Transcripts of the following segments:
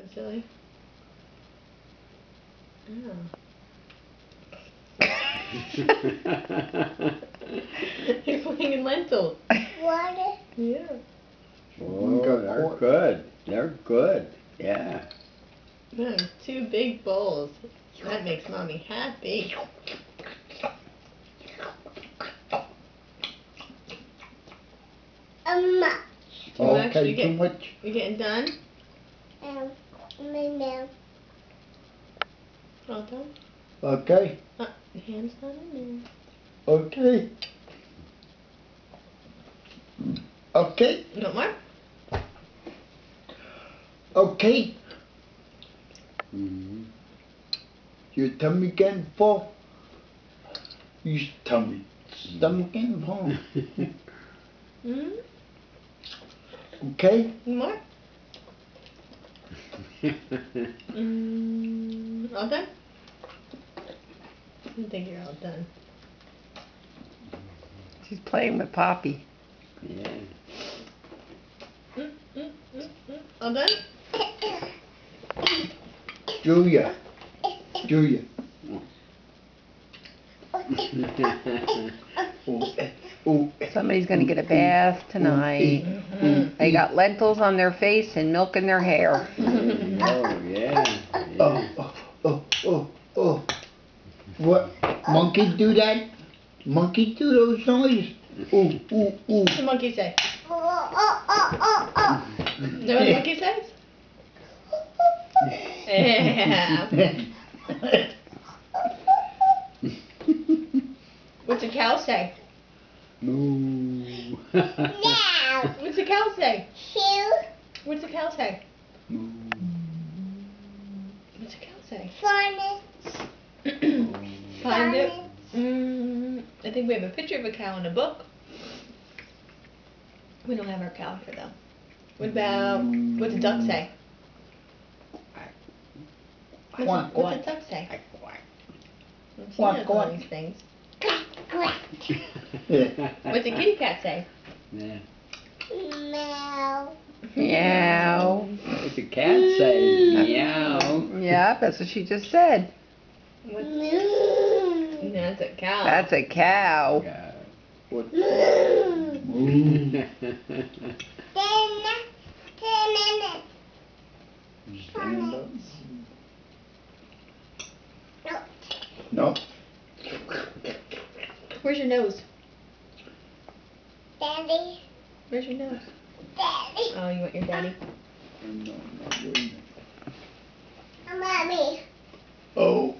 that silly? Oh. You're playing in lentils. Water. Yeah. Oh, they're good. They're good. Yeah. Man, 2 big bowls. That makes Mommy happy. Too much? Okay, too much. You getting done? No. All done? Okay. Hands not in Okay. Okay. there. No more? Okay. Your tummy getting full? Your stomach getting full? Okay. More? All done? I think you're all done. She's playing with Poppy. Yeah. All done? Julia. Somebody's gonna get a bath tonight. They got lentils on their face and milk in their hair. Oh, yeah. Oh. What? Monkeys do that? Monkeys do those noises? What's the monkey say? Is that what the monkey says? Yeah. What's a cow say? Moo. What's a cow say? Two. What's a cow say? Moo. What's a cow say? Phonics. Find it. I think we have a picture of a cow in a book. We don't have our cow here though. What about, what's a duck say? Quack. What's a duck say? She Quack, knows all quack. these things. Yeah. What's a kitty cat say? Meow. Meow. What's a cat say? Meow. Yeah, that's what she just said. What's, Moo. that's a cow. That's a cow. What? Moo. Moo. 10 minutes. Stand up. No. No. Where's your nose? Daddy. Where's your nose? Daddy. Oh, you want your daddy? No, not doing that. Mommy. Oh.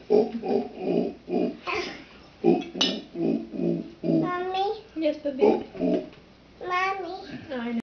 Mommy. Yes, baby. Oh. Mommy. I know.